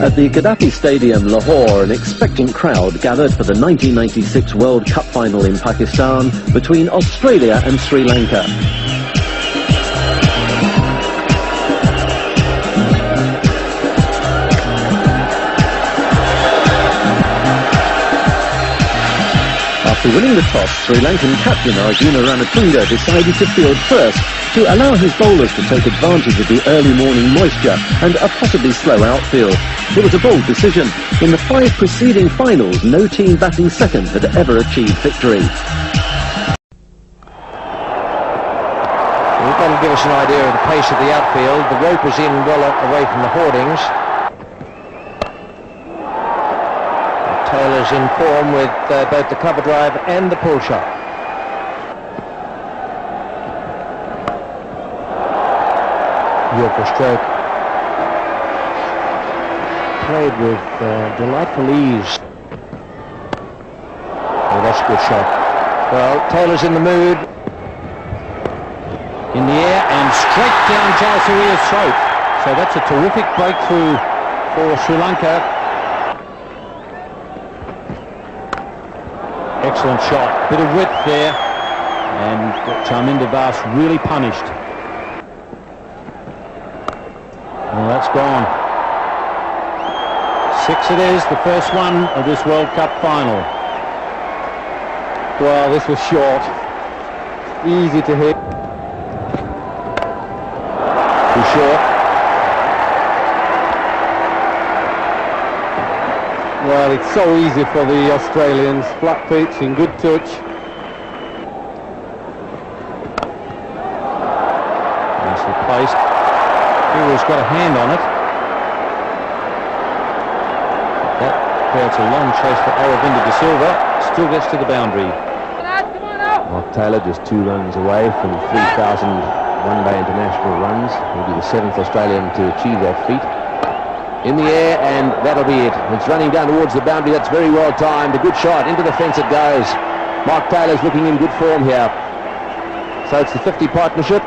At the Gaddafi Stadium, Lahore, an expectant crowd gathered for the 1996 World Cup final in Pakistan between Australia and Sri Lanka. After winning the toss, Sri Lankan captain Arjuna Ranatunga decided to field first to allow his bowlers to take advantage of the early morning moisture and a possibly slow outfield. It was a bold decision. In the 5 preceding finals, no team batting second had ever achieved victory. We've got to give us an idea of the pace of the outfield. The rope is in well away from the hoardings. Taylor's in form with both the cover drive and the pull shot. Yorker stroke. Played with delightful ease. Oh, that's a good shot. Well, Taylor's in the mood. In the air and straight down Jayasuriya's throat. So that's a terrific breakthrough for Sri Lanka. Excellent shot. Bit of width there. And Charminder Vas really punished. Well, that's gone. 6 it is, the first one of this World Cup final. Well, this was short. Easy to hit. Too short. Well, it's so easy for the Australians. Flat pitch and good touch. Nicely placed. Hero's got a hand on it. That creates a long chase for aravinda de Silva. Still gets to the boundary. Mark Taylor just 2 runs away from 3,000 one-day international runs. He'll be the 7th Australian to achieve that feat. In the air, and that'll be it. It's running down towards the boundary. That's very well timed. A good shot. Into the fence it goes. Mark Taylor's looking in good form here. So it's the 50 partnership.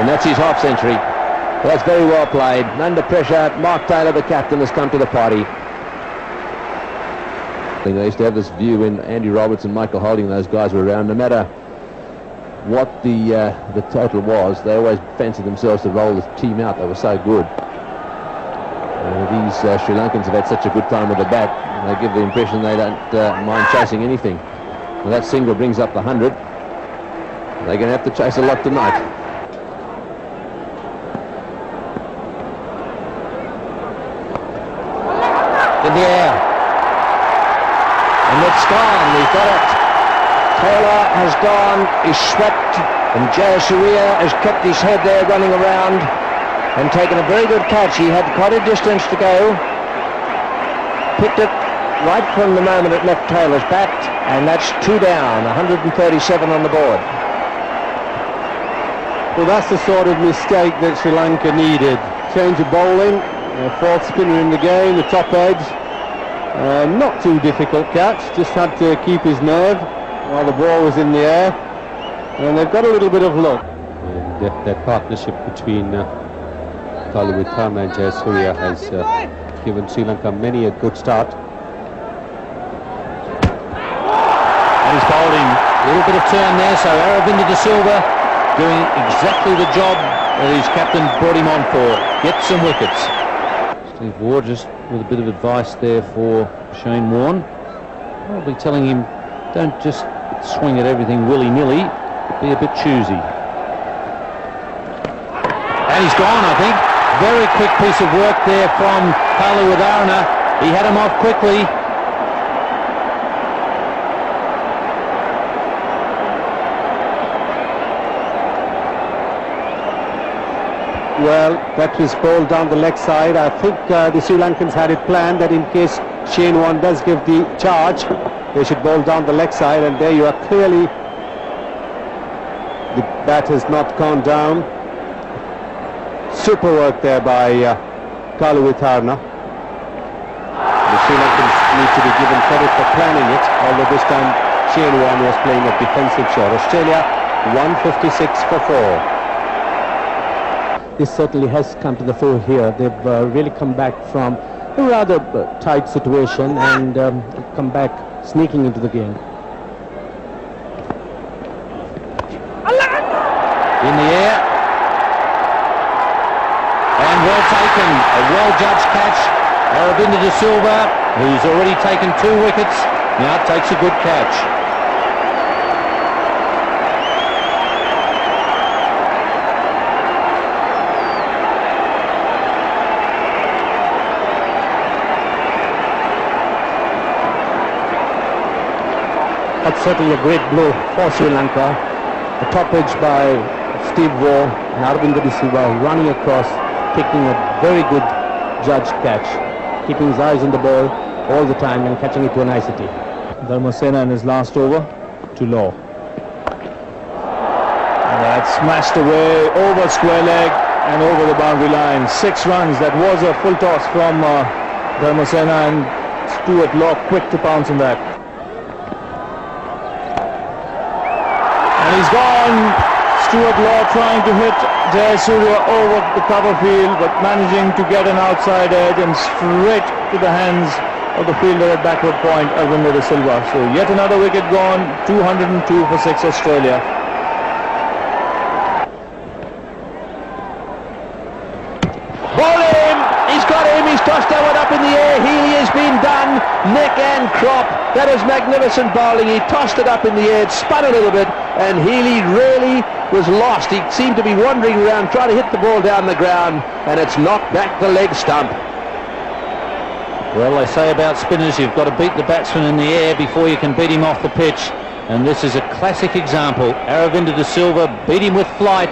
And that's his half century. Well, that's very well played. Under pressure, Mark Taylor, the captain, has come to the party. They used to have this view when Andy Roberts and Michael Holding, those guys were around, no matter what the total was, they always fancied themselves to roll the team out. They were so good. These Sri Lankans have had such a good time with the bat. They give the impression they don't mind chasing anything. Well, that single brings up the 100. They're going to have to chase a lot tonight. In the air. And it's gone. We've got it. Taylor has gone, is swept, and Jayasuriya has kept his head there running around and taken a very good catch. He had quite a distance to go. Picked it right from the moment it left Taylor's bat, and that's 2 down, 137 on the board. Well, that's the sort of mistake that Sri Lanka needed. Change of bowling, fourth spinner in the game, the top edge. Not too difficult catch, just had to keep his nerve while the ball was in the air, and they've got a little bit of luck. And that partnership between Kaluwitharana and Jayasuriya has given Sri Lanka many a good start. And he's bowling a little bit of turn there, so aravinda de Silva doing exactly the job that his captain brought him on for. Get some wickets. Steve Ward just with a bit of advice there for Shane Warne, probably telling him, don't just swing at everything willy-nilly, be a bit choosy. And he's gone, I think. Very quick piece of work there from Kaluwitharana. He had him off quickly. Well, that was bowled down the leg side. I think the Sri Lankans had it planned that in case Shane Warne does give the charge, they should bowl down the leg side, and there you are. Clearly the bat has not gone down. Super work there by Kaluwitharana. The Sri Lankans need to be given credit for planning it, although this time Shane Warne was playing a defensive shot. Australia 156 for 4. this certainly has come to the fore here. They've really come back from a rather tight situation and come back sneaking into the game. In the air. And well taken. A well-judged catch. Aravinda de Silva, who's already taken 2 wickets, now takes a good catch. That's certainly a great blow for Sri Lanka. The top edge by Steve Waugh and Aravinda de Silva running across, taking a very good judged catch, keeping his eyes on the ball all the time and catching it to a nicety. Dharmasena in his last over to Law. And that smashed away over square leg and over the boundary line. 6 runs. That was a full toss from Dharmasena, and Stuart Law quick to pounce on that. And he's gone. Stuart Law trying to hit Jayasuriya over the cover field, but managing to get an outside edge and straight to the hands of the fielder at backward point, Aravinda de Silva. So yet another wicket gone, 202 for 6 Australia. Ball in! He's got him, he's tossed that one up in the air. Healy has been done, neck and crop. That is magnificent bowling. He tossed it up in the air, it spun a little bit, and Healy really was lost. He seemed to be wandering around trying to hit the ball down the ground, and it's knocked back the leg stump. Well, they say about spinners, you've got to beat the batsman in the air before you can beat him off the pitch. And this is a classic example. Aravinda de Silva beat him with flight.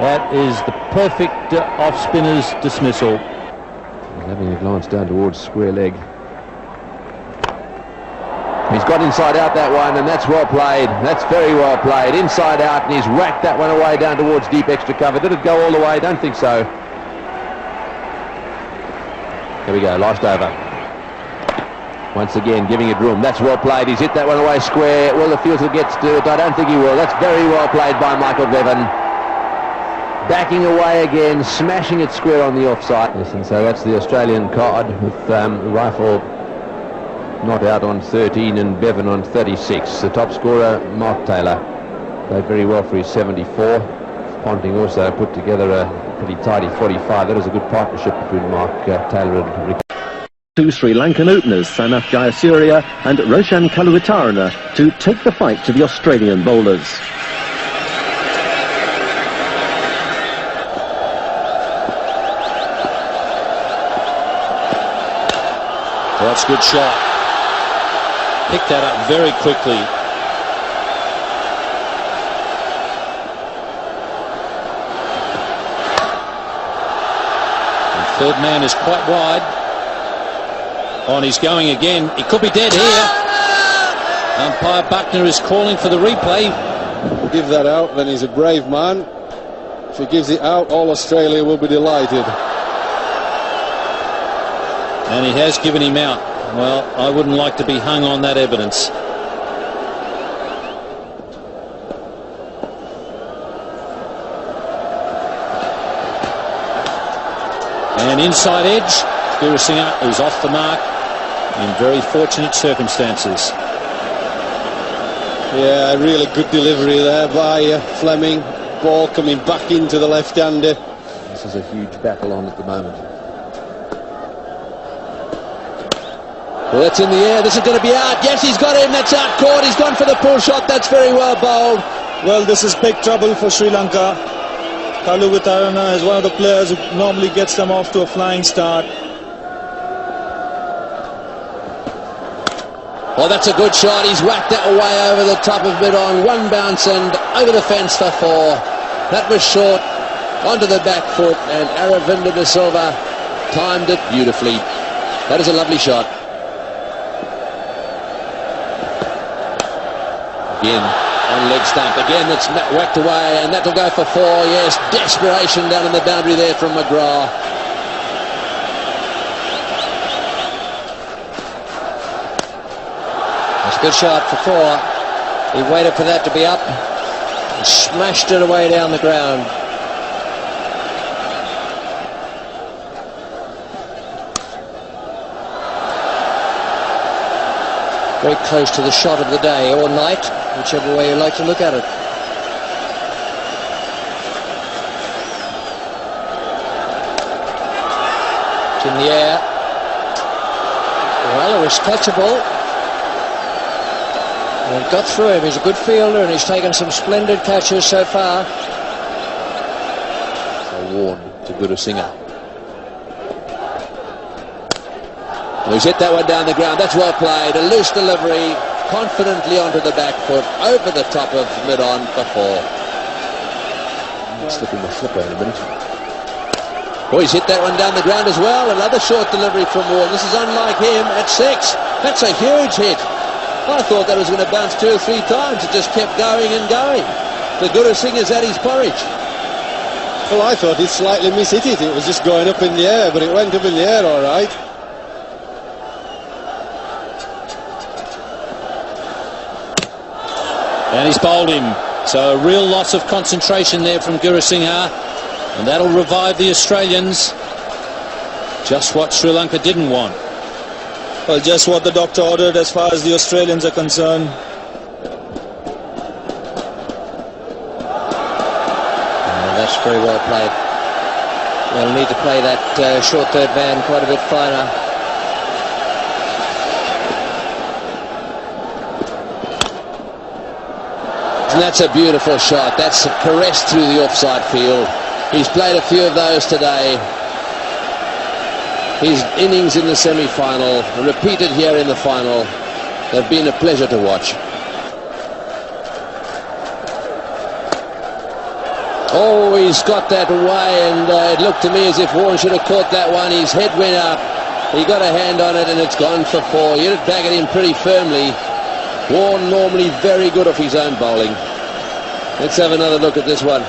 That is the perfect off-spinner's dismissal. He's having a glance down towards square leg. He's got inside out that one, and that's well played. That's very well played. Inside out, and he's whacked that one away down towards deep extra cover. Did it go all the way? Don't think so. Here we go, last over. Once again, giving it room. That's well played. He's hit that one away square. Will the fielder get to it? I don't think he will. That's very well played by Michael Bevan. Backing away again, smashing it square on the offside. Yes, and so that's the Australian card with Rifle not out on 13 and Bevan on 36. The top scorer, Mark Taylor, played very well for his 74. Ponting also put together a pretty tidy 45. That is a good partnership between Mark Taylor and Rick. 2 Sri Lankan openers, Sanath Jayasuriya and Roshan Kaluwitharana, to take the fight to the Australian bowlers. Well, that's a good shot. Picked that up very quickly. Third man is quite wide. On, he's going again. He could be dead here. Umpire Buckner is calling for the replay. Give that out, then he's a brave man. If he gives it out, all Australia will be delighted. And he has given him out. Well, I wouldn't like to be hung on that evidence. And inside edge, Virasinghe, who's off the mark in very fortunate circumstances. Yeah, really good delivery there by Fleming. Ball coming back into the left-hander. This is a huge battle on at the moment. Well, that's in the air. This is going to be out. Yes, he's got him. That's out caught. He's gone for the pull shot. That's very well bowled. Well, this is big trouble for Sri Lanka. Kaluwitharana is one of the players who normally gets them off to a flying start. Well, that's a good shot. He's whacked that away over the top of mid-on. One bounce and over the fence for 4. That was short. Onto the back foot, and Aravinda de Silva timed it beautifully. That is a lovely shot. Again, on leg stump. Again, that's whacked away, and that'll go for 4. Yes, desperation down in the boundary there from McGrath. That's a good shot for 4. He waited for that to be up and smashed it away down the ground. very close to the shot of the day or night, whichever way you like to look at it. It's in the air. Well, it was catchable. And it got through him. He's a good fielder and he's taken some splendid catches so far. So Warren to Gurusingha. He's hit that one down the ground. That's well played. A loose delivery, confidently onto the back foot, over the top of mid-on for 4. Slipping the flipper in a minute. Oh, he's hit that one down the ground as well. Another short delivery from Warren. This is unlike him at 6. That's a huge hit. I thought that was going to bounce 2 or 3 times. It just kept going and going. The Gurusingha's at his porridge. Well, I thought he slightly mishit it. It was just going up in the air, but it went up in the air all right. And he's bowled him. So a real loss of concentration there from Gurusingha. And that'll revive the Australians. Just what Sri Lanka didn't want. Well, just what the doctor ordered as far as the Australians are concerned. That's very well played. They'll need to play that short third man quite a bit finer. And that's a beautiful shot. That's caressed through the offside field. He's played a few of those today. His innings in the semi-final, repeated here in the final, have been a pleasure to watch. Oh, he's got that away, and it looked to me as if Warren should have caught that one. His head went up, he got a hand on it, and it's gone for 4. You had to bag it in pretty firmly. Warren normally very good off his own bowling. Let's have another look at this one.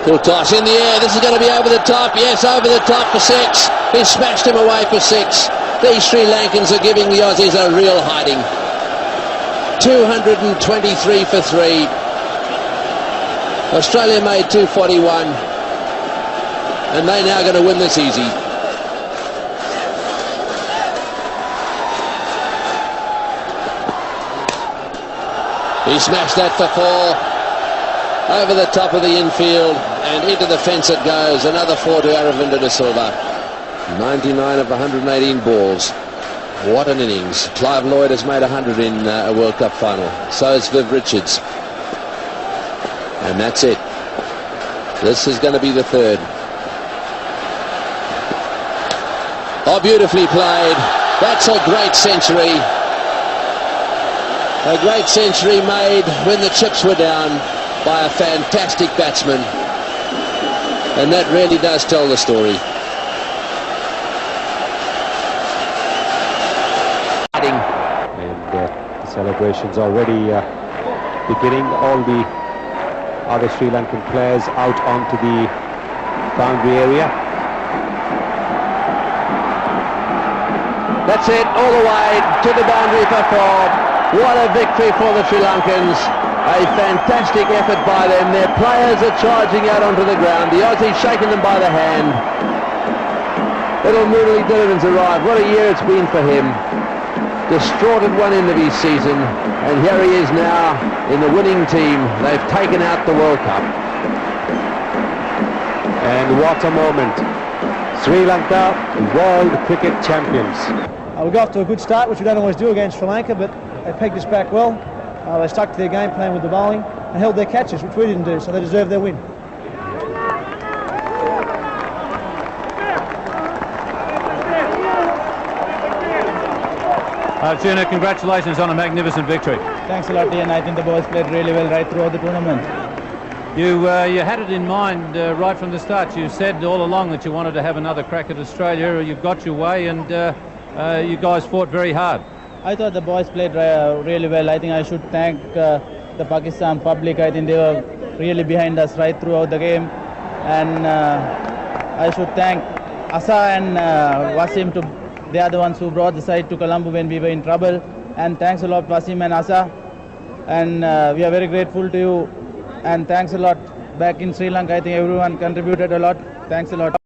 Full toss in the air. This is going to be over the top. Yes, over the top for 6. He smashed him away for 6. These Sri Lankans are giving the Aussies a real hiding. 223 for 3. Australia made 241. And they're now going to win this easy. He smashed that for 4. Over the top of the infield and into the fence it goes. Another 4 to Aravinda de Silva. 99 of 118 balls. What an innings. Clive Lloyd has made 100 in a World Cup final. So has Viv Richards. And that's it. This is going to be the 3rd. Oh, beautifully played. That's a great century. A great century made when the chips were down by a fantastic batsman. And that really does tell the story. And the celebrations already beginning. All the other Sri Lankan players out onto the boundary area. That's it, all the way to the boundary for 4. What a victory for the Sri Lankans. A fantastic effort by them. Their players are charging out onto the ground. The Aussies shaking them by the hand. Little Murali Dhillon's arrived. What a year it's been for him. Distraught at one end of his season, and here he is now in the winning team. They've taken out the World Cup. And what a moment. Sri Lanka, world cricket champions. We got off to a good start, which we don't always do against Sri Lanka, but they pegged us back well. They stuck to their game plan with the bowling and held their catches, which we didn't do, so they deserve their win. Arjuna, congratulations on a magnificent victory. Thanks a lot, Ian. I think the boys played really well right throughout the tournament. You had it in mind right from the start. You said all along that you wanted to have another crack at Australia. You've got your way, and you guys fought very hard. I thought the boys played really well. I think I should thank the Pakistan public. I think they were really behind us right throughout the game. And I should thank Asa and Wasim. They are the ones who brought the side to Colombo when we were in trouble. And thanks a lot, Wasim and Asa. And we are very grateful to you. And thanks a lot back in Sri Lanka. I think everyone contributed a lot. Thanks a lot.